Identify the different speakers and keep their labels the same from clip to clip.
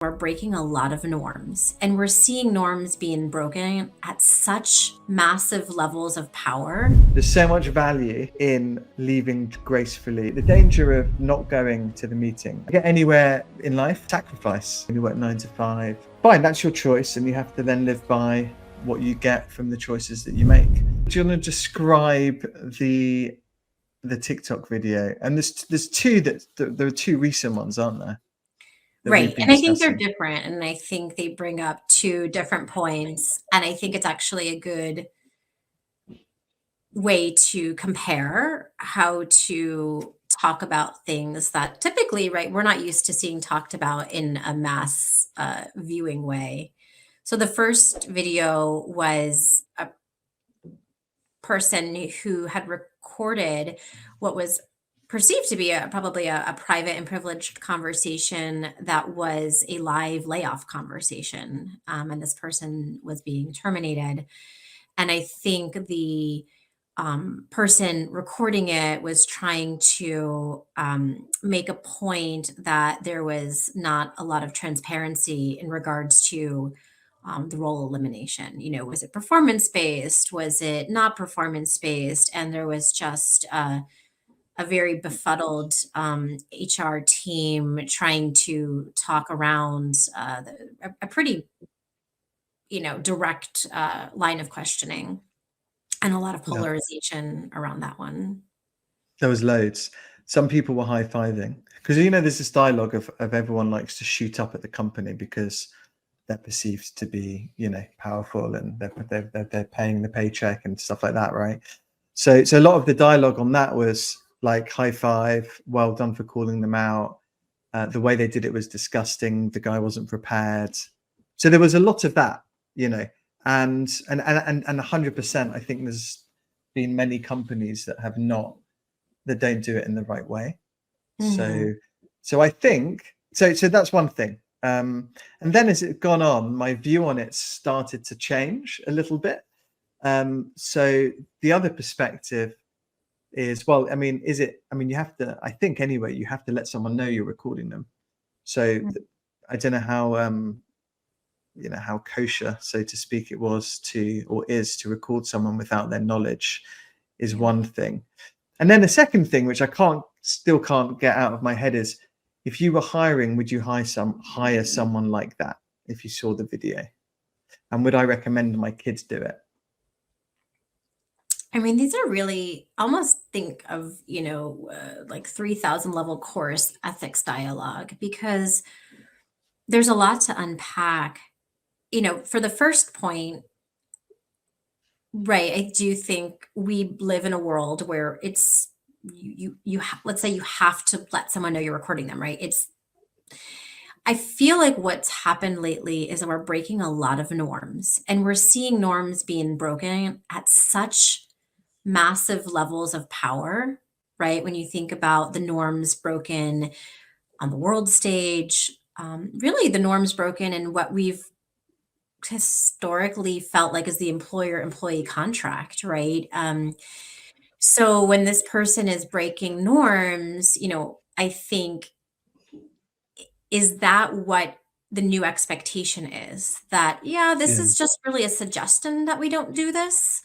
Speaker 1: We're breaking a lot of norms, and we're seeing norms being broken at such massive levels of power.
Speaker 2: There's so much value in leaving gracefully. The danger of not going to the meeting. Get anywhere in life, sacrifice. You work 9 to 5. Fine, that's your choice, and you have to then live by what you get from the choices that you make. Do you want to describe the TikTok video? And there's two there are two recent ones, aren't there?
Speaker 1: Right. And I think they're different. And I think they bring up two different points. And I think it's actually a good way to compare how to talk about things that typically, right, we're not used to seeing talked about in a mass viewing way. So the first video was a person who had recorded what was perceived to be probably a private and privileged conversation that was a live layoff conversation. And this person was being terminated. And I think the person recording it was trying to make a point that there was not a lot of transparency in regards to the role elimination. You know, was it performance based? Was it not performance based? And there was just a very befuddled HR team trying to talk around a pretty, direct line of questioning, and a lot of polarization around that one.
Speaker 2: There was loads. Some people were high-fiving because there's this dialogue of everyone likes to shoot up at the company because they're perceived to be powerful, and they're paying the paycheck and stuff like that, right? So a lot of the dialogue on that was like high five, well done for calling them out. The way they did it was disgusting. The guy wasn't prepared. So there was a lot of that, and 100%. I think there's been many companies that don't do it in the right way.
Speaker 1: Mhm.
Speaker 2: So I think so that's one thing. And then as it gone on, my view on it started to change a little bit. So the other perspective is, you have to, I think anyway, you have to let someone know you're recording them. So I don't know how, how kosher, so to speak, it was or is to record someone without their knowledge is one thing. And then the second thing, which I still can't get out of my head, is if you were hiring, would you hire someone like that if you saw the video? And would I recommend my kids do it?
Speaker 1: I mean, these are really almost think of, like 3,000 level course ethics dialogue, because there's a lot to unpack. For the first point, right, I do think we live in a world where it's let's say you have to let someone know you're recording them, right? I feel like what's happened lately is that we're breaking a lot of norms, and we're seeing norms being broken at such massive levels of power, right? When you think about the norms broken on the world stage, really the norms broken in what we've historically felt like is the employer-employee contract, right? So when this person is breaking norms, I think, is that what the new expectation is? That, yeah, this is just really a suggestion that we don't do this,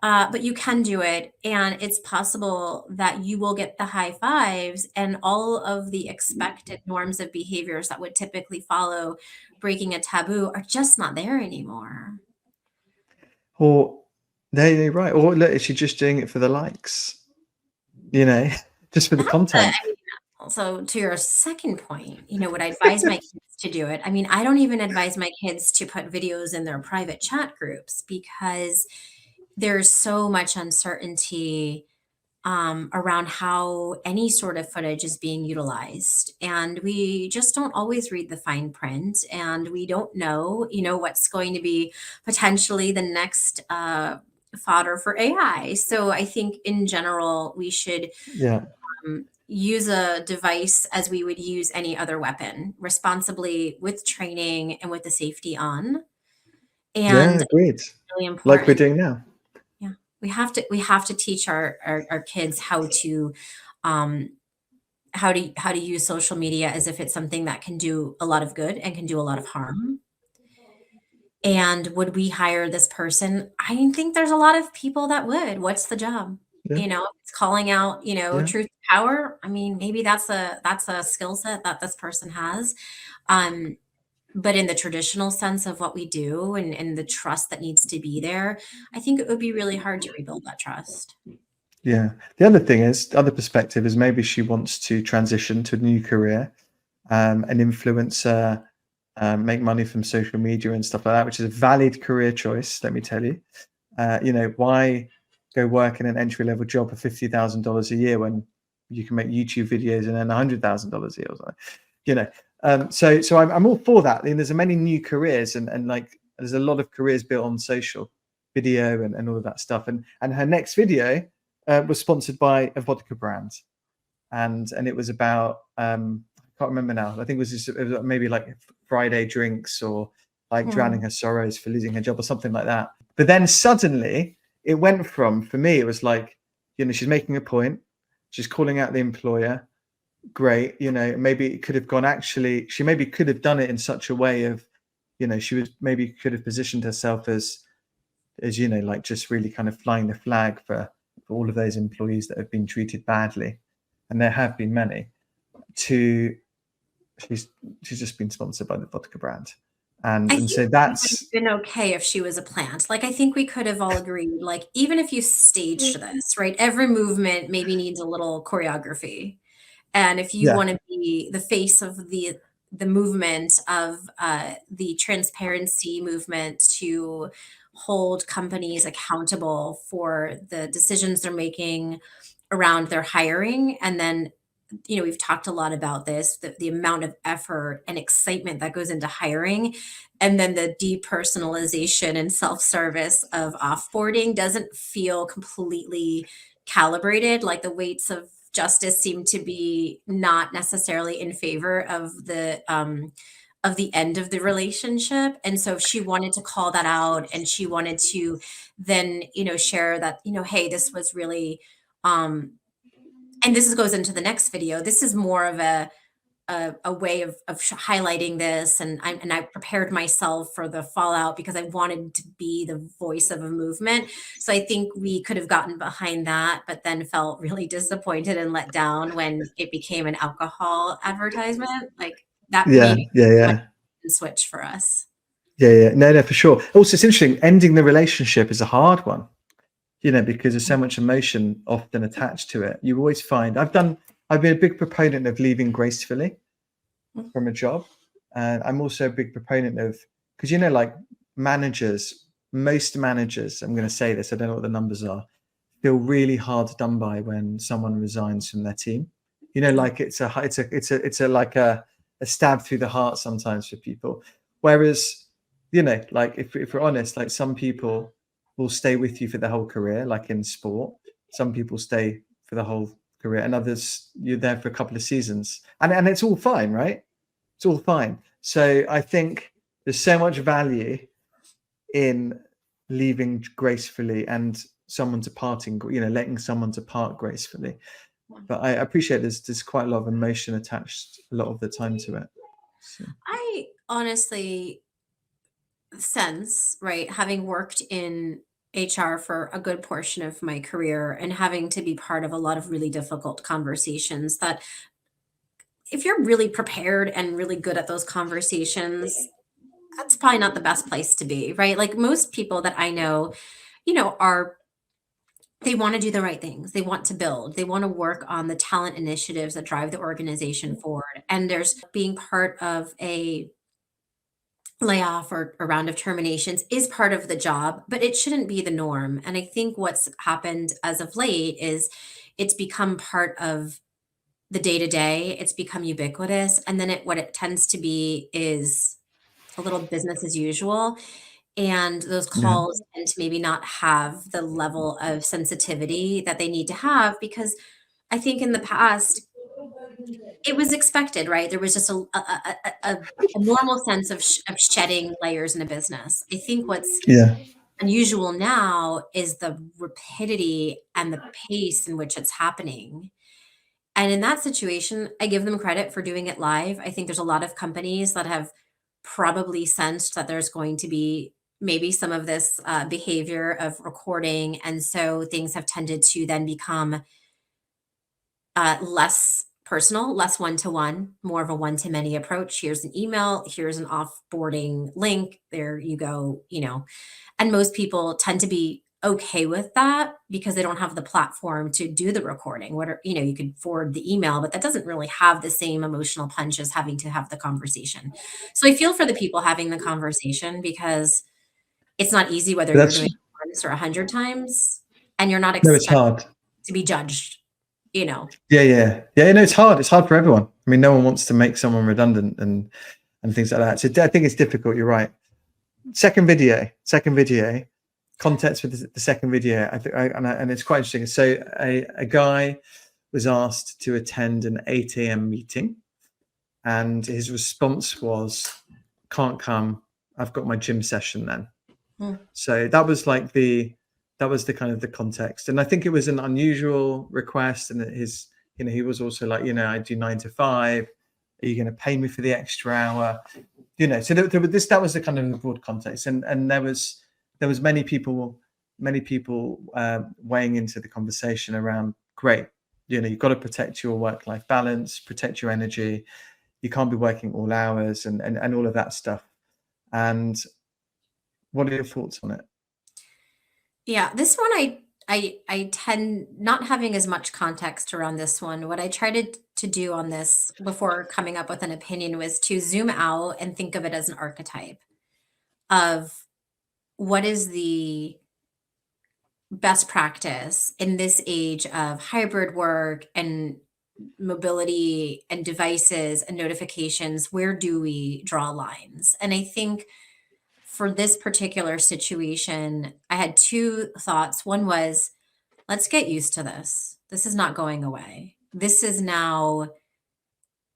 Speaker 1: but you can do it. And it's possible that you will get the high fives, and all of the expected norms of behaviors that would typically follow breaking a taboo are just not there anymore.
Speaker 2: Or they're right. Or look, is she just doing it for the likes? Just for the content.
Speaker 1: So to your second point, would I advise my kids to do it? I mean, I don't even advise my kids to put videos in their private chat groups, because there's so much uncertainty around how any sort of footage is being utilized. And we just don't always read the fine print, and we don't know, what's going to be potentially the next fodder for AI. So I think in general, we should use a device as we would use any other weapon, responsibly, with training and with the safety on. And
Speaker 2: agreed.
Speaker 1: it's really
Speaker 2: Like we're
Speaker 1: important.
Speaker 2: doing now.
Speaker 1: We have to teach our kids how to how to use social media as if it's something that can do a lot of good and can do a lot of harm. And would we hire this person? I think there's a lot of people that would. What's the job?
Speaker 2: Yeah,
Speaker 1: It's calling out,
Speaker 2: yeah,
Speaker 1: truth to power. I mean, maybe that's a skill set that this person has. Um, but in the traditional sense of what we do and the trust that needs to be there, I think it would be really hard to rebuild that trust.
Speaker 2: yeah. The other thing is, the other perspective is maybe she wants to transition to a new career, an influencer, make money from social media and stuff like that, which is a valid career choice. Let me tell you. Why go work in an entry level job for $50,000 a year when you can make YouTube videos and earn $100,000 a year or something? So I'm all for that. And there's many new careers, and like there's a lot of careers built on social video and all of that stuff. And her next video was sponsored by a vodka brand, and it was about I can't remember now. I think it was maybe like Friday drinks or like drowning
Speaker 1: Mm.
Speaker 2: her sorrows for losing her job or something like that. But then suddenly it went from, for me, it was like, she's making a point, she's calling out the employer. Great, maybe it could have gone, actually, she maybe could have done it in such a way of, she was maybe could have positioned herself as like just really kind of flying the flag for all of those employees that have been treated badly, and there have been many. To she's just been sponsored by the vodka brand,
Speaker 1: I
Speaker 2: and
Speaker 1: think
Speaker 2: so
Speaker 1: it would
Speaker 2: that's
Speaker 1: have been okay if she was a plant. Like, I think we could have all agreed, like, even if you staged this, right? Every movement maybe needs a little choreography. And if you
Speaker 2: yeah,
Speaker 1: want to be the face of the movement of the transparency movement to hold companies accountable for the decisions they're making around their hiring, and then we've talked a lot about this, the amount of effort and excitement that goes into hiring, and then the depersonalization and self-service of offboarding doesn't feel completely calibrated. Like the weights of justice seem to be not necessarily in favor of the end of the relationship. And so if she wanted to call that out and she wanted to then share that, hey, this was really um and goes into the next video. This is more of a way of highlighting this, and I prepared myself for the fallout because I wanted to be the voice of a movement. So I think we could have gotten behind that, but then felt really disappointed and let down when it became an alcohol advertisement. Like that
Speaker 2: yeah,
Speaker 1: maybe
Speaker 2: yeah,
Speaker 1: might
Speaker 2: yeah,
Speaker 1: switch for us.
Speaker 2: yeah, yeah. No, for sure. Also, it's interesting. Ending the relationship is a hard one, because there's so much emotion often attached to it. You always find I've been a big proponent of leaving gracefully from a job, and I'm also a big proponent of, because like most managers, I'm going to say this, I don't know what the numbers are, feel really hard done by when someone resigns from their team. Like it's a like a stab through the heart sometimes for people. Whereas, like if we're honest, like some people will stay with you for the whole career, like in sport. Some people stay for the whole career, and others you're there for a couple of seasons, and it's all fine, right? It's all fine. So I think there's so much value in leaving gracefully and someone departing, letting someone depart gracefully. But I appreciate there's quite a lot of emotion attached a lot of the time to it. So,
Speaker 1: I honestly sense, right, having worked in HR for a good portion of my career and having to be part of a lot of really difficult conversations, that if you're really prepared and really good at those conversations, that's probably not the best place to be, right? Like most people that I know, are they want to do the right things. They want to build. They want to work on the talent initiatives that drive the organization forward. And there's being part of a layoff or a round of terminations is part of the job, but it shouldn't be the norm. And I think what's happened as of late is it's become part of the day to day. It's become ubiquitous. And then what it tends to be is a little business as usual. And those
Speaker 2: yeah,
Speaker 1: calls tend to maybe not have the level of sensitivity that they need to have because I think in the past it was expected, right? There was just a normal sense of shedding layers in a business. I think what's
Speaker 2: yeah,
Speaker 1: unusual now is the rapidity and the pace in which it's happening. And in that situation, I give them credit for doing it live. I think there's a lot of companies that have probably sensed that there's going to be maybe some of this behavior of recording. And so things have tended to then become less personal, less one to one, more of a one to many approach. Here's an email, here's an offboarding link. There you go, and most people tend to be okay with that because they don't have the platform to do the recording. You could forward the email, but that doesn't really have the same emotional punch as having to have the conversation. So I feel for the people having the conversation because it's not easy whether
Speaker 2: But
Speaker 1: you're
Speaker 2: that's
Speaker 1: doing it once or 100 times and you're not
Speaker 2: no, it's
Speaker 1: expected
Speaker 2: hard.
Speaker 1: to be judged, you know.
Speaker 2: Yeah. No, it's hard. It's hard for everyone. I mean, no one wants to make someone redundant and things like that. So I think it's difficult. You're right. Second video, context for the second video. And it's quite interesting. So a guy was asked to attend an 8 a.m. meeting, and his response was, "Can't come. I've got my gym session then."
Speaker 1: Hmm.
Speaker 2: So that was the kind of the context, and I think it was an unusual request. And he was also like, I do 9 to 5. Are you going to pay me for the extra hour? So that was the kind of the broad context, and there was many people weighing into the conversation around, great, you've got to protect your work-life balance, protect your energy. You can't be working all hours and all of that stuff. And what are your thoughts on it?
Speaker 1: Yeah, this one I tend not having as much context around this one. What I tried to do on this before coming up with an opinion was to zoom out and think of it as an archetype of what is the best practice in this age of hybrid work and mobility and devices and notifications. Where do we draw lines? And I think for this particular situation, I had two thoughts. One was, let's get used to this. This is not going away. This is now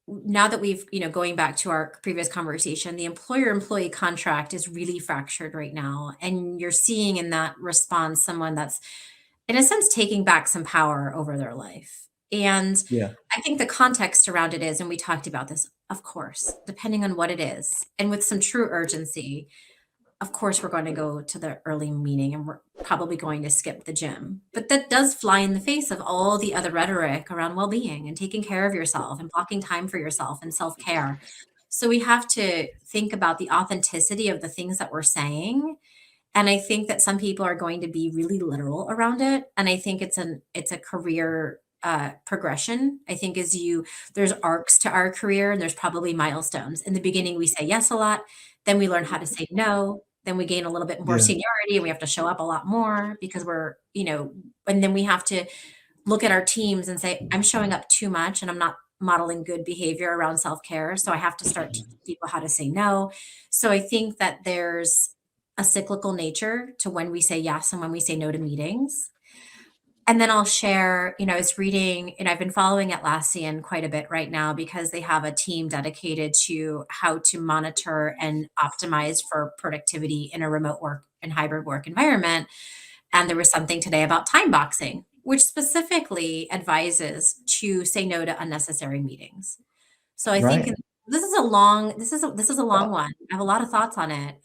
Speaker 1: that we've, going back to our previous conversation, the employer employee contract is really fractured right now. And you're seeing in that response someone that's, in a sense, taking back some power over their life. And
Speaker 2: Yeah.
Speaker 1: I think the context around it is, and we talked about this, of course, depending on what it is, and with some true urgency, of course, we're going to go to the early meeting and we're probably going to skip the gym. But that does fly in the face of all the other rhetoric around well-being and taking care of yourself and blocking time for yourself and self-care. So we have to think about the authenticity of the things that we're saying. And I think that some people are going to be really literal around it. And I think it's a career progression. I think there's arcs to our career and there's probably milestones. In the beginning, we say yes a lot. Then we learn how to say no. Then we gain a little bit more
Speaker 2: Yeah.
Speaker 1: seniority and we have to show up a lot more because and then we have to look at our teams and say, I'm showing up too much and I'm not modeling good behavior around self-care. So I have to start teaching people how to say no. So I think that there's a cyclical nature to when we say yes and when we say no to meetings. And then I'll share, I was reading, and I've been following Atlassian quite a bit right now because they have a team dedicated to how to monitor and optimize for productivity in a remote work and hybrid work environment. And there was something today about time boxing, which specifically advises to say no to unnecessary meetings. So I think
Speaker 2: Right.
Speaker 1: this is a long one. I have a lot of thoughts on it.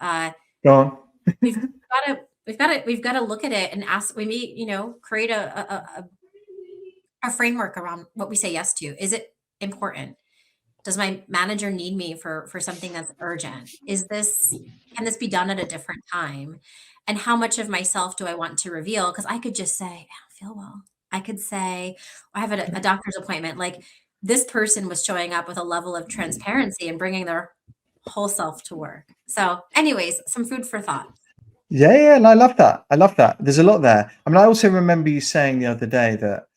Speaker 2: Go on.
Speaker 1: We've got to look at it and ask. We may, create a framework around what we say yes to. Is it important? Does my manager need me for something that's urgent? Can this be done at a different time? And how much of myself do I want to reveal? Because I could just say, I don't feel well. I could say, I have a doctor's appointment. Like, this person was showing up with a level of transparency and bringing their whole self to work. So, anyways, some food for thought.
Speaker 2: Yeah, and I love that. There's a lot there. I mean, I also remember you saying the other day that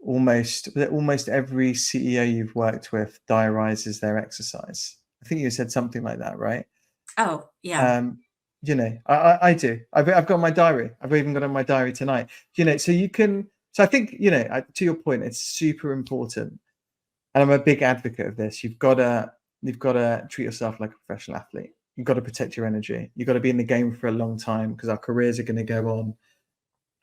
Speaker 2: almost every CEO you've worked with diarizes their exercise. I think you said something like that, right?
Speaker 1: Oh, yeah.
Speaker 2: I do. I've got my diary. I've even got it in my diary tonight. So you can. So I think to your point, it's super important, and I'm a big advocate of this. You've got to treat yourself like a professional athlete. You've got to protect your energy. You've got to be in the game for a long time because our careers are going to go on,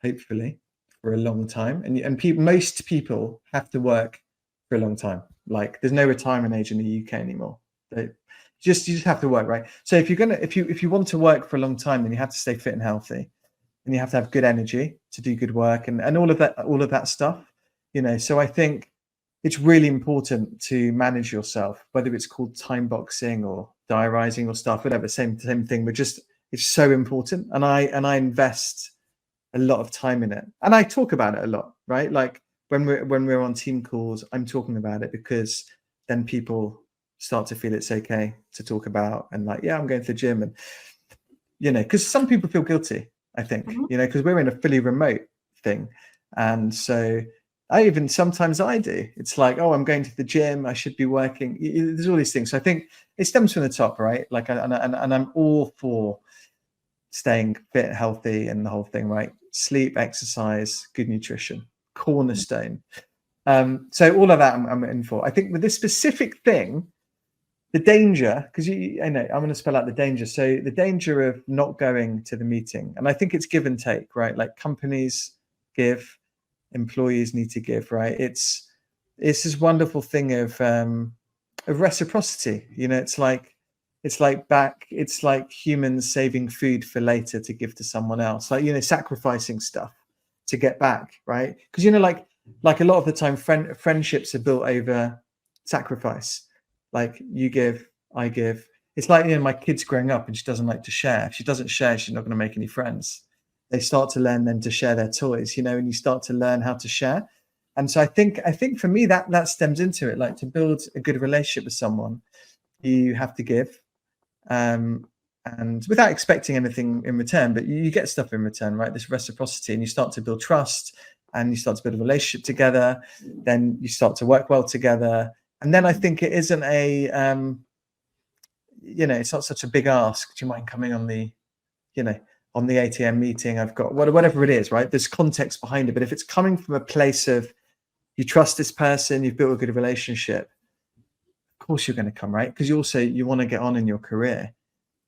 Speaker 2: hopefully, for a long time. And most people have to work for a long time. Like there's no retirement age in the UK anymore. You just have to work, right? So if you want to work for a long time, then you have to stay fit and healthy, and you have to have good energy to do good work, and all of that stuff. So I think it's really important to manage yourself, whether it's called time boxing or diarizing or stuff, whatever, same thing. But just it's so important, and I invest a lot of time in it, and I talk about it a lot, right? Like when we're on team calls, I'm talking about it because then people start to feel it's okay to talk about, and like, yeah, I'm going to the gym, and because some people feel guilty, I think, because we're in a fully remote thing, and so sometimes I do. It's like, oh, I'm going to the gym, I should be working. There's all these things. So I think it stems from the top, right? Like, and I'm all for staying fit, healthy, and the whole thing, right? Sleep, exercise, good nutrition, cornerstone. So all of that I'm in for. I think with this specific thing, the danger, because I know I'm going to spell out the danger. So the danger of not going to the meeting, and I think it's give and take, right? Like companies give, employees need to give, right? It's this wonderful thing of reciprocity. It's like humans saving food for later to give to someone else, like sacrificing stuff to get back, right? Because like a lot of the time friendships are built over sacrifice. Like you give, I give. It's like my kid's growing up and she doesn't like to share. If she doesn't share, she's not going to make any friends. They start to learn then to share their toys, and you start to learn how to share. And so I think for me that stems into it. Like to build a good relationship with someone, you have to give, and without expecting anything in return, but you get stuff in return, right? This reciprocity, and you start to build trust, and you start to build a relationship together. Then you start to work well together, and then I think it isn't it's not such a big ask. Do you mind coming on the on the ATM meeting? I've got whatever it is, right? There's context behind it, but if it's coming from a place of you trust this person, you've built a good relationship, of course you're going to come, right? Because you want to get on in your career.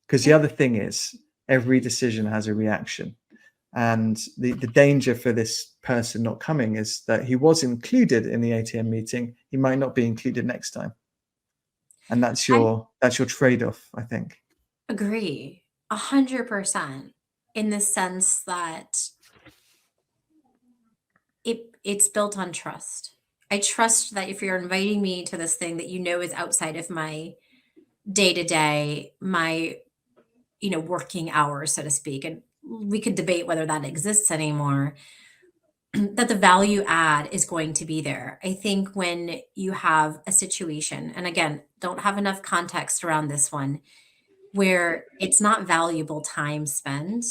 Speaker 2: Because the other thing is every decision has a reaction, and the danger for this person not coming is that he was included in the ATM meeting, he might not be included next time, and that's your trade-off, I think.
Speaker 1: Agree 100% in the sense that it's built on trust. I trust that if you're inviting me to this thing that is outside of my day to day, my working hours, so to speak, and we could debate whether that exists anymore, that the value add is going to be there. I think when you have a situation, and again, don't have enough context around this one, where it's not valuable time spent,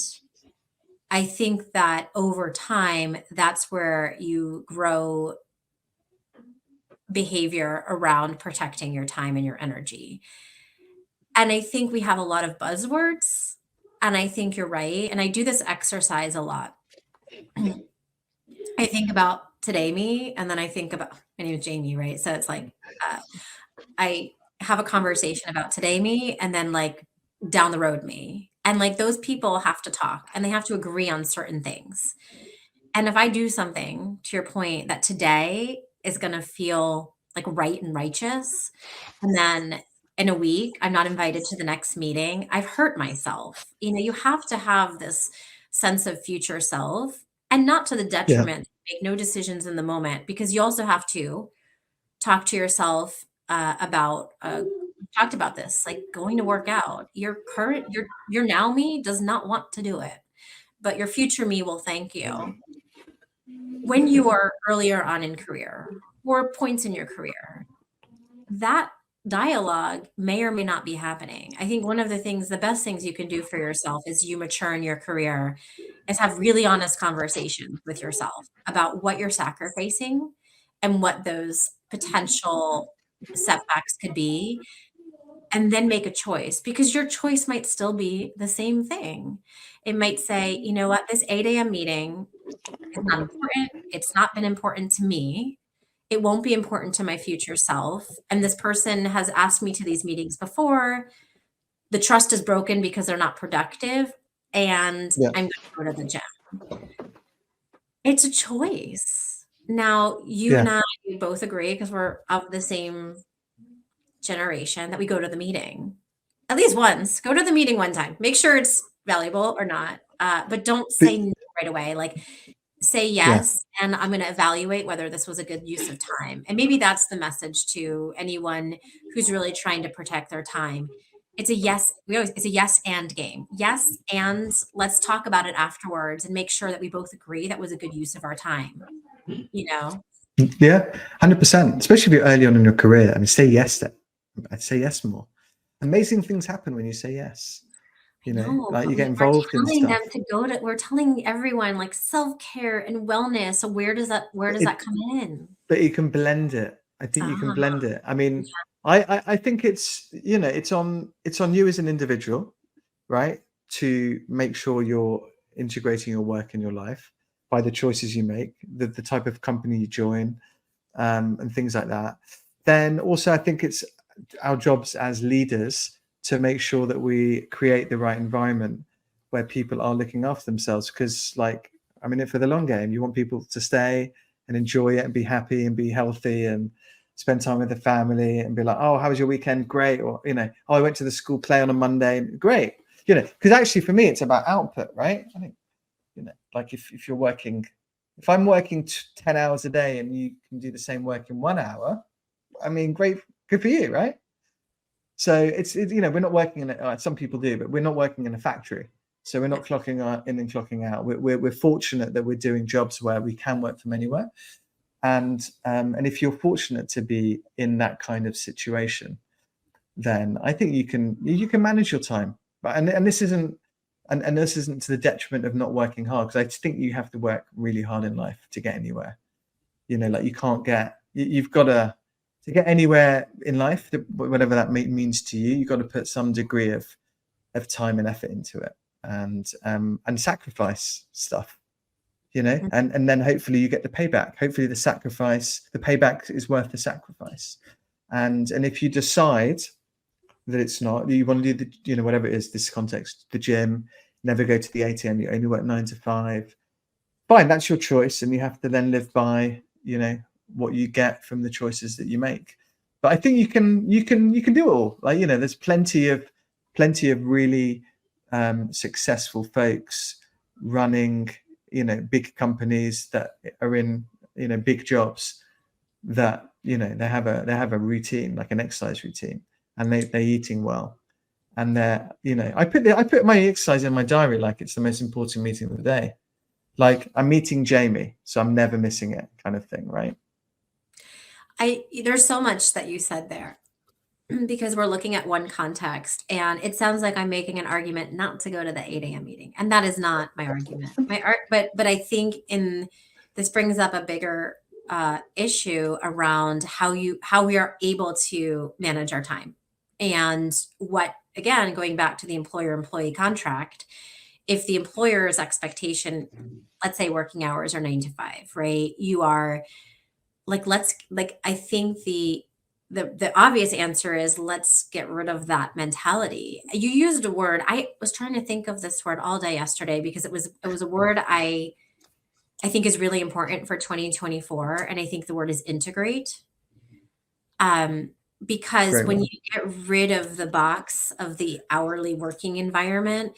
Speaker 1: I think that over time, that's where you grow behavior around protecting your time and your energy. And I think we have a lot of buzzwords, and I think you're right. And I do this exercise a lot. I think about today me, and then I think about my name is Jamie, right? So it's like I have a conversation about today me, and then like down the road me. And like those people have to talk and they have to agree on certain things. And if I do something, to your point, that today is going to feel like right and righteous, and then in a week, I'm not invited to the next meeting, I've hurt myself. You have to have this sense of future self, and not to the
Speaker 2: Yeah.
Speaker 1: detriment, make no decisions in the moment, because you also have to talk to yourself about, we talked about this, like going to work out. Your now me does not want to do it, but your future me will thank you. When you are earlier on in career or points in your career, that dialogue may or may not be happening. I think one of the best things you can do for yourself as you mature in your career is have really honest conversations with yourself about what you're sacrificing and what those potential setbacks could be, and then make a choice, because your choice might still be the same thing. It might say, you know what, this 8 a.m. meeting is not important. It's not been important to me. It won't be important to my future self. And this person has asked me to these meetings before. The trust is broken because they're not productive. And
Speaker 2: Yeah.
Speaker 1: I'm going to go to the gym. It's a choice. Now, you and
Speaker 2: Yeah.
Speaker 1: I both agree, because we're of the same generation, that we go to the meeting at least once. Go to the meeting one time. Make sure it's valuable or not, but don't
Speaker 2: But
Speaker 1: say no right away. Like, say
Speaker 2: yeah.
Speaker 1: yes, and I'm going to evaluate whether this was a good use of time. And maybe that's the message to anyone who's really trying to protect their time. It's a yes. It's a yes and game. Yes, and let's talk about it afterwards and make sure that we both agree that was a good use of our time. You know?
Speaker 2: Yeah, 100%. Especially if you're early on in your career. I mean, say yes. I'd say yes more. Amazing things happen when you say yes.
Speaker 1: I
Speaker 2: You know,
Speaker 1: know,
Speaker 2: like
Speaker 1: but
Speaker 2: you get
Speaker 1: we're
Speaker 2: involved in
Speaker 1: telling them
Speaker 2: stuff.
Speaker 1: to go to. We're telling everyone, like, self-care and wellness. So where does that
Speaker 2: It,
Speaker 1: come in?
Speaker 2: but you can blend it. I think you can
Speaker 1: Ah,
Speaker 2: blend it. I mean,
Speaker 1: yeah.
Speaker 2: I think it's, it's on you as an individual, right, to make sure you're integrating your work in your life by the choices you make, the type of company you join, and things like that. Then also, I think it's our jobs as leaders to make sure that we create the right environment where people are looking after themselves. Because, like, I mean, for the long game, you want people to stay and enjoy it and be happy and be healthy and spend time with the family and be like, oh, how was your weekend? Great. Or, oh, I went to the school play on a Monday. Great. Because actually for me, it's about output, right? I think, like if you're working, if I'm working 10 hours a day and you can do the same work in 1 hour, I mean, great, good for you, right? So we're not working in some people do, but we're not working in a factory. So we're not clocking in and clocking out. We're fortunate that we're doing jobs where we can work from anywhere. And if you're fortunate to be in that kind of situation, then I think you can manage your time. But and this isn't and this isn't to the detriment of not working hard, because I think you have to work really hard in life to get anywhere. Like you can't get you've got to get anywhere in life, whatever that means to you. You've got to put some degree of time and effort into it, and sacrifice stuff. And then hopefully you get the payback. Hopefully the payback is worth the sacrifice. And if you decide that it's not, you want to do whatever it is, this context, the gym, never go to the ATM, you only work 9 to 5, fine, that's your choice, and you have to then live by what you get from the choices that you make. But I think you can do it all. Like, there's plenty of really successful folks running big companies that are in big jobs, that they have a routine, like an exercise routine, and they're eating well, and I put my exercise in my diary like it's the most important meeting of the day. Like, I'm meeting Jamie, so I'm never missing it, kind of thing, right?
Speaker 1: There's so much that you said there, because we're looking at one context, and it sounds like I'm making an argument not to go to the 8 a.m. meeting, and that is not my argument. But I think this brings up a bigger issue around how we are able to manage our time, and what, again, going back to the employer-employee contract, if the employer's expectation, let's say working hours are 9 to 5, right? You are like, I think the obvious answer is, let's get rid of that mentality. You used a word. I was trying to think of this word all day yesterday, because it was a word I think is really important for 2024, and I think the word is integrate. Um, because
Speaker 2: Great
Speaker 1: when
Speaker 2: one.
Speaker 1: you get rid of the box of the hourly working environment,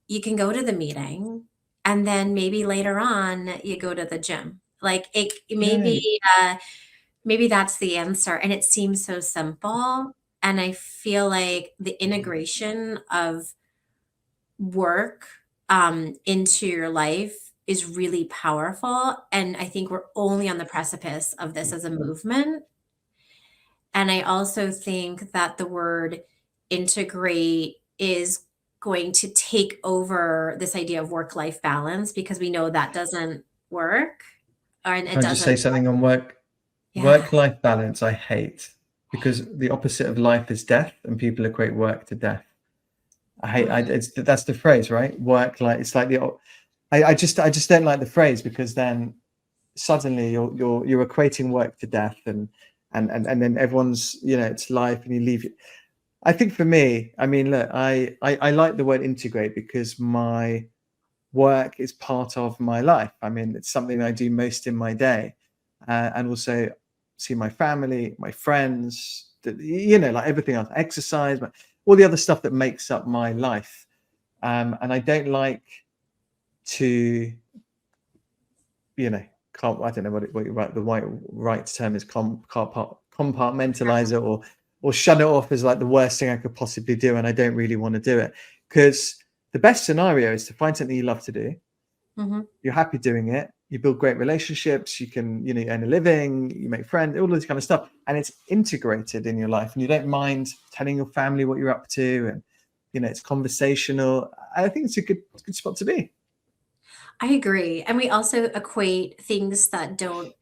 Speaker 1: you can go to the meeting, and then maybe later on you go to the gym. Like, it
Speaker 2: Yeah,
Speaker 1: maybe that's the answer, and it seems so simple, and I feel like the integration of work into your life is really powerful, and I think we're only on the precipice of this as a movement. And I also think that the word integrate is going to take over this idea of work-life balance, because we know that doesn't work, and it
Speaker 2: can I just say
Speaker 1: doesn't.
Speaker 2: something on
Speaker 1: Yeah.
Speaker 2: work-life balance? I hate, because the opposite of life is death, and people equate work to death. I hate. That's the phrase, right? Work, like, it's like I just don't like the phrase, because then suddenly you're equating work to death, and then everyone's, it's life, and you leave it. I think for me, I mean, look, I like the word integrate, because my work is part of my life. I mean, it's something I do most in my day. and also see my family, my friends, like everything else, exercise, but all the other stuff that makes up my life. And I don't like to, I don't know what you right, the right term is, compartmentalize it, or shut it off as like the worst thing I could possibly do, and I don't really want to do it, because the best scenario is to find something you love to do.
Speaker 1: Mm-hmm.
Speaker 2: You're happy doing it. You build great relationships. You can, earn a living. You make friends. All this kind of stuff, and it's integrated in your life. And you don't mind telling your family what you're up to, and it's conversational. I think it's a good spot to be.
Speaker 1: I agree. And we also equate things that don't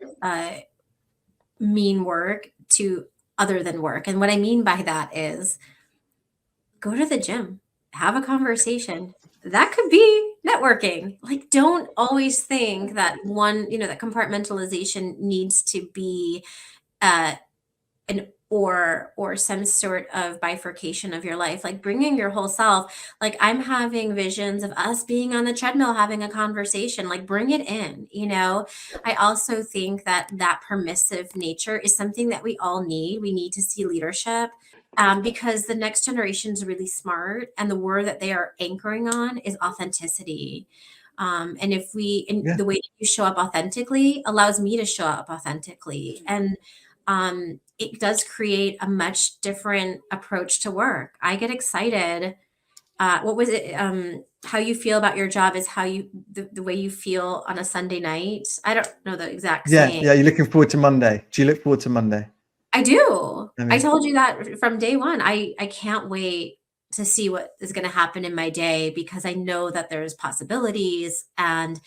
Speaker 1: mean work to other than work. And what I mean by that is go to the gym, have a conversation. That could be networking. Like, don't always think that that compartmentalization needs to be uh, an or some sort of bifurcation of your life, like bringing your whole self. Like, I'm having visions of us being on the treadmill having a conversation. Like, bring it in. I also think that permissive nature is something that we all need. We need to see leadership, because the next generation is really smart, and the word that they are anchoring on is authenticity. And
Speaker 2: Yeah,
Speaker 1: the way that you show up authentically allows me to show up authentically. And it does create a much different approach to work. I get excited. What was it? How you feel about your job is the way you feel on a Sunday night. I don't know the exact
Speaker 2: yeah,
Speaker 1: saying.
Speaker 2: yeah. You're looking forward to Monday. Do you look forward to Monday?
Speaker 1: I do.
Speaker 2: I
Speaker 1: I
Speaker 2: mean,
Speaker 1: told you that from day one. I can't wait to see what is going to happen in my day, because I know that there's possibilities, and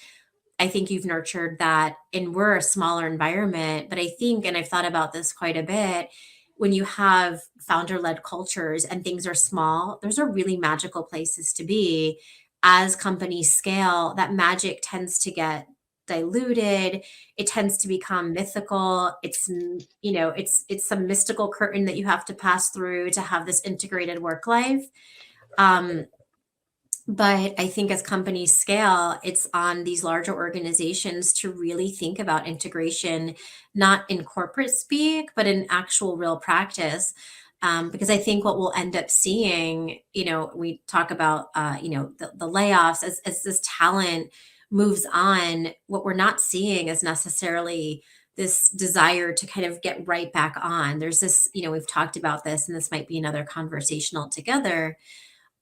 Speaker 1: I think you've nurtured that, and we're a smaller environment. But I think, and I've thought about this quite a bit, when you have founder led cultures and things are small, those are really magical places to be. As companies scale, that magic tends to get diluted. It tends to become mythical. It's some mystical curtain that you have to pass through to have this integrated work life. Um, but I think as companies scale, it's on these larger organizations to really think about integration, not in corporate speak, but in actual real practice. Because I think what we'll end up seeing, we talk about, the layoffs as this talent moves on. What we're not seeing is necessarily this desire to kind of get right back on. There's this, we've talked about this, and this might be another conversation altogether.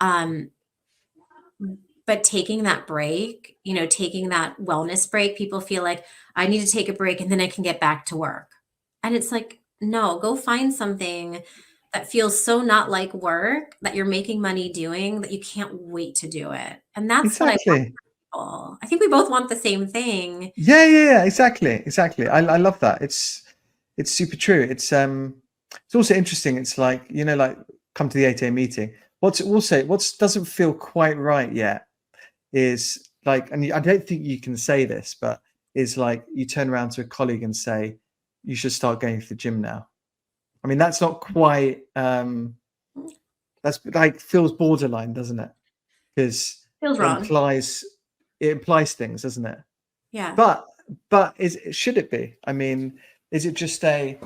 Speaker 1: Um, but taking that break, taking that wellness break, people feel like I need to take a break and then I can get back to work. And it's like, no, go find something that feels so not like work that you're making money doing that you can't wait to do it. And that's what I want
Speaker 2: exactly.
Speaker 1: for people. I think we both want the same thing.
Speaker 2: Yeah, exactly. I love that. It's super true. It's also interesting. It's like, like, come to the 8 a.m. meeting. What doesn't feel quite right yet is like, and I don't think you can say this, but is like you turn around to a colleague and say, you should start going to the gym now. I mean, that's not quite, that's like feels borderline, doesn't it? Because
Speaker 1: Feels
Speaker 2: it
Speaker 1: wrong.
Speaker 2: implies things, doesn't it?
Speaker 1: Yeah.
Speaker 2: But should it be? I mean, is it just a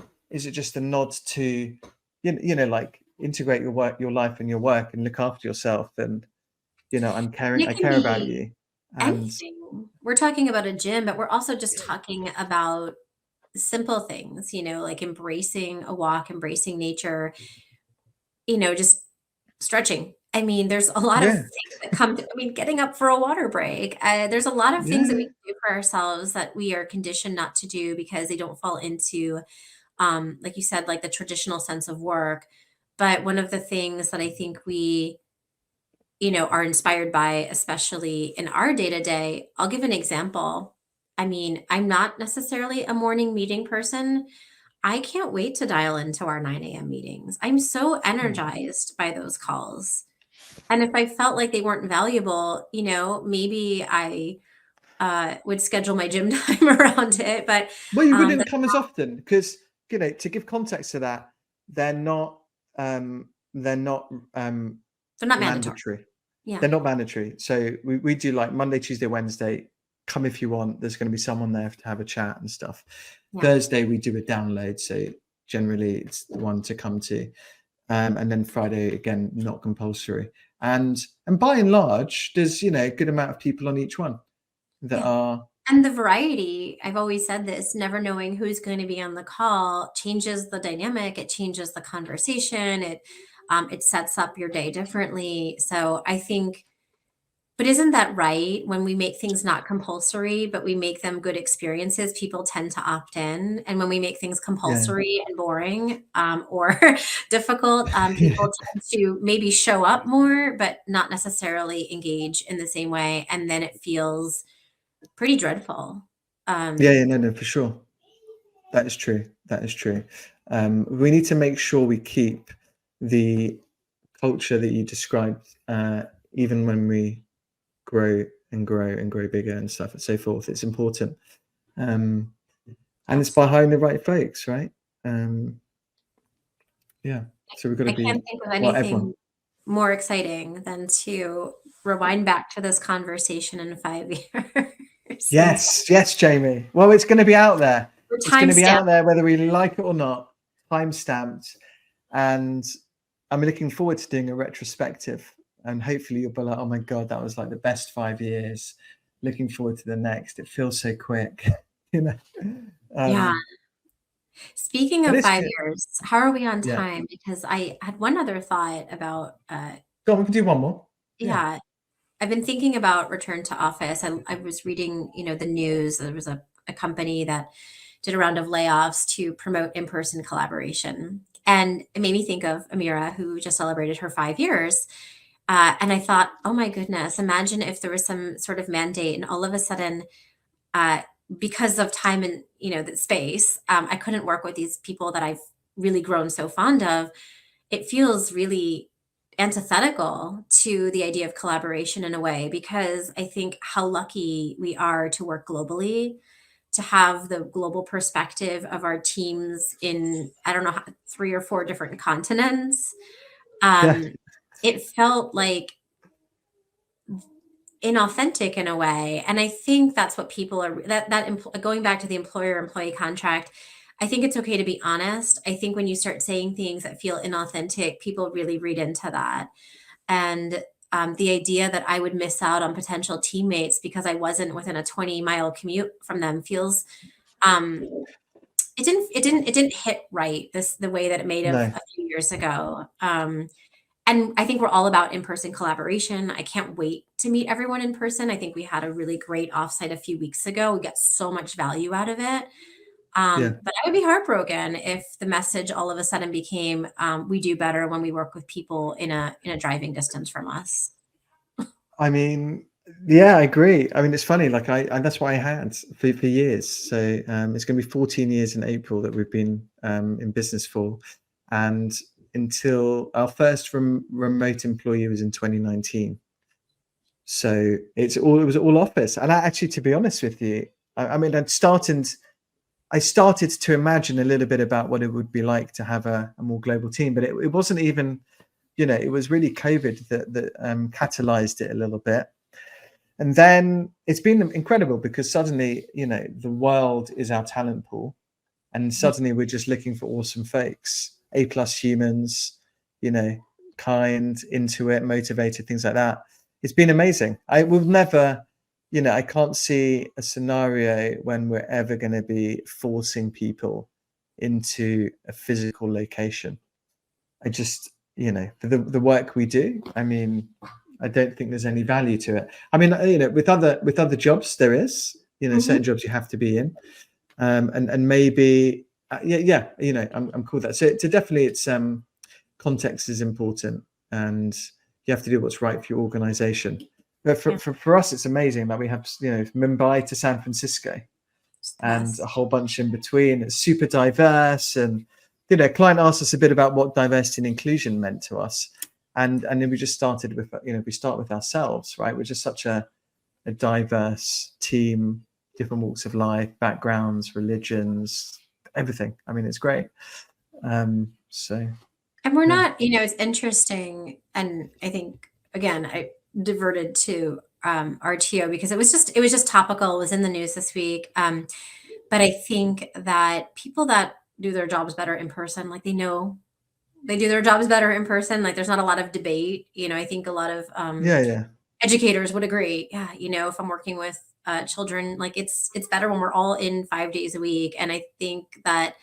Speaker 2: nod to, like, integrate your life and your work and look after yourself, and
Speaker 1: And
Speaker 2: I
Speaker 1: it can
Speaker 2: care about
Speaker 1: be
Speaker 2: you, and
Speaker 1: anything. We're talking about a gym, but we're also just talking about simple things, like embracing a walk, embracing nature, just stretching. I mean, there's a lot of
Speaker 2: yeah,
Speaker 1: things that getting up for a water break. There's a lot of things that we
Speaker 2: yeah,
Speaker 1: can do for ourselves that we are conditioned not to do because they don't fall into, like you said, like the traditional sense of work. But one of the things that I think we, are inspired by, especially in our day to day, I'll give an example. I mean, I'm not necessarily a morning meeting person. I can't wait to dial into our 9 a.m. meetings. I'm so
Speaker 2: mm.
Speaker 1: energized by those calls. And if I felt like they weren't valuable, maybe I would schedule my gym time around it. But
Speaker 2: Well, you
Speaker 1: that
Speaker 2: wouldn't come as often because, to give context to that, they're not they're not
Speaker 1: they're not mandatory.
Speaker 2: mandatory.
Speaker 1: Yeah.
Speaker 2: They're not mandatory. So we do like Monday, Tuesday, Wednesday come if you want. There's going to be someone there to have a chat and stuff.
Speaker 1: Yeah.
Speaker 2: Thursday we do a download, so generally it's the one to come to. And then Friday again, not compulsory. And by and large, there's a good amount of people on each one that are.
Speaker 1: And the variety, I've always said this, never knowing who's going to be on the call changes the dynamic. It changes the conversation. It sets up your day differently. So I think, but isn't that right? When we make things not compulsory, but we make them good experiences, people tend to opt in. And when we make things
Speaker 2: Yeah.
Speaker 1: compulsory and boring, or difficult, people tend to maybe show up more, but not necessarily engage in the same way. And then it feels pretty dreadful.
Speaker 2: Yeah, no, for sure. That is true. That is true. We need to make sure we keep the culture that you described, even when we grow and grow and grow bigger and stuff and so forth. It's important. And it's behind the right folks, right? Yeah. So we've got to
Speaker 1: I can't
Speaker 2: be,
Speaker 1: think of
Speaker 2: well,
Speaker 1: anything
Speaker 2: everyone.
Speaker 1: more exciting than to rewind back to this conversation in 5 years.
Speaker 2: Yes, Jamie. Well, it's going to be out there.
Speaker 1: We're
Speaker 2: It's going to be out
Speaker 1: timestamped.
Speaker 2: there whether we like it or not, time stamped. And I'm looking forward to doing a retrospective. And hopefully you'll be like, oh my God, that was like the best 5 years. Looking forward to the next. It feels so quick, you know.
Speaker 1: Yeah. Speaking
Speaker 2: But
Speaker 1: of
Speaker 2: it's
Speaker 1: five
Speaker 2: good.
Speaker 1: years, how are we on
Speaker 2: Yeah.
Speaker 1: time? Because I had one other thought about,
Speaker 2: Go on, we can do one more. Yeah.
Speaker 1: yeah, I've been thinking about return to office. I was reading, the news. There was a company that did a round of layoffs to promote in-person collaboration. And it made me think of Amira, who just celebrated her 5 years. And I thought, oh my goodness, imagine if there was some sort of mandate and all of a sudden, uh, because of time and, the space, I couldn't work with these people that I've really grown so fond of. It feels really antithetical to the idea of collaboration in a way, because I think how lucky we are to work globally, to have the global perspective of our teams in, I don't know, 3 or 4 different continents.
Speaker 2: Yeah.
Speaker 1: It felt like inauthentic in a way. And I think that's what people are, going back to the employer employee contract. I think it's okay to be honest. I think when you start saying things that feel inauthentic, people really read into that. And the idea that I would miss out on potential teammates because I wasn't within a 20-mile commute from them feels, um, it didn't hit right the way that it made of
Speaker 2: No.
Speaker 1: a few years ago. And I think we're all about in-person collaboration. I can't wait to meet everyone in person. I think we had a really great offsite a few weeks ago. We got so much value out of it.
Speaker 2: Yeah.
Speaker 1: But I would be heartbroken if the message all of a sudden became, we do better when we work with people in a driving distance from us.
Speaker 2: I mean, yeah, I agree. I mean, it's funny, like and that's what I had for years. So it's going to be 14 years in April that we've been in business for. And until our first remote employee was in 2019. So it was all office. And actually, to be honest with you, I mean, I started to imagine a little bit about what it would be like to have a more global team, but it wasn't even, it was really COVID that catalyzed it a little bit. And then it's been incredible because suddenly, the world is our talent pool. And suddenly we're just looking for awesome folks, A+ humans, kind, into it, motivated, things like that. It's been amazing. I will never, I can't see a scenario when we're ever going to be forcing people into a physical location. I just, the work we do, I mean, I don't think there's any value to it. I mean, with other jobs, there is, certain jobs you have to be in. And maybe I'm cool with that. So definitely it's context is important, and you have to do what's right for your organization. But for us, it's amazing that we have Mumbai to San Francisco and a whole bunch in between. It's super diverse, and client asked us a bit about what diversity and inclusion meant to us, and then we just started with we start with ourselves, right? We're just such a diverse team, different walks of life, backgrounds, religions, everything. I mean, it's great. So,
Speaker 1: And we're not, it's interesting. And I think, again, I diverted to RTO because it was just topical. It was in the news this week. But I think that people that do their jobs better in person, like they know they do their jobs better in person. Like there's not a lot of debate. I think a lot of
Speaker 2: Yeah, yeah,
Speaker 1: educators would agree. Yeah, if I'm working with children, like it's better when we're all in 5 days a week. And I think that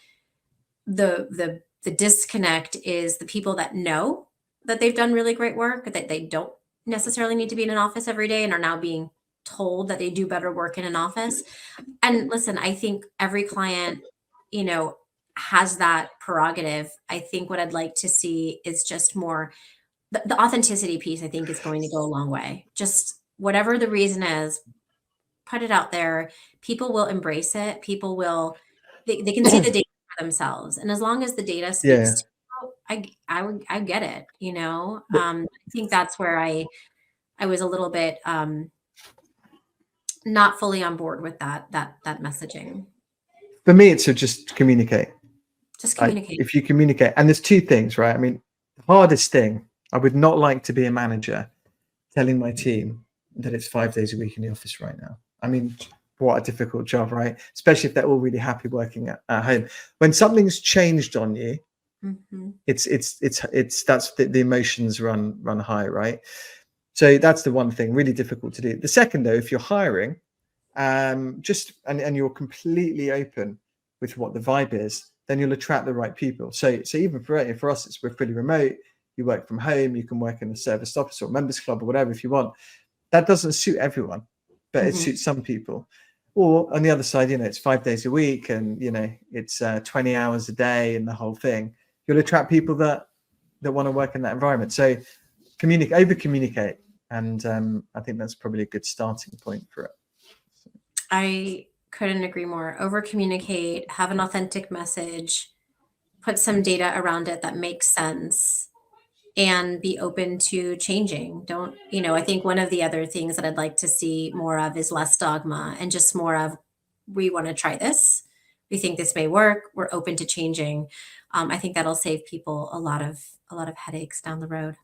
Speaker 1: the disconnect is the people that know that they've done really great work, that they don't necessarily need to be in an office every day and are now being told that they do better work in an office. And listen, I think every client, you know, has that prerogative. I think what I'd like to see is just more the authenticity piece, I think is going to go a long way. Just whatever the reason is, put it out there. People will embrace it. People will, they can see the data for themselves. And as long as the data speaks
Speaker 2: yeah.
Speaker 1: to you, I get it, I think that's where I was a little bit not fully on board with that messaging.
Speaker 2: For me, it's to just communicate.
Speaker 1: Just
Speaker 2: Like
Speaker 1: communicate.
Speaker 2: if you communicate, and there's two things, right? I mean, the hardest thing, I would not like to be a manager telling my team that it's 5 days a week in the office right now. I mean, what a difficult job, right? Especially if they're all really happy working at home. When something's changed on you,
Speaker 1: Mhm.
Speaker 2: it's that's the emotions run high, right? So that's the one thing, really difficult to do. The second, though, if you're hiring, just and you're completely open with what the vibe is, then you'll attract the right people. So even for us, we're pretty remote. You work from home, you can work in a service office or members club or whatever if you want. That doesn't suit everyone, but it
Speaker 1: Mhm.
Speaker 2: suits some people. Or on the other side, it's 5 days a week and it's 20 hours a day and the whole thing. You'll attract people that want to work in that environment. So over communicate, and I think that's probably a good starting point for it.
Speaker 1: I couldn't agree more. Over communicate, have an authentic message, put some data around it that makes sense, and be open to changing. Don't, I think one of the other things that I'd like to see more of is less dogma and just more of, we want to try this. We think this may work. We're open to changing. I think that'll save people a lot of headaches down the road.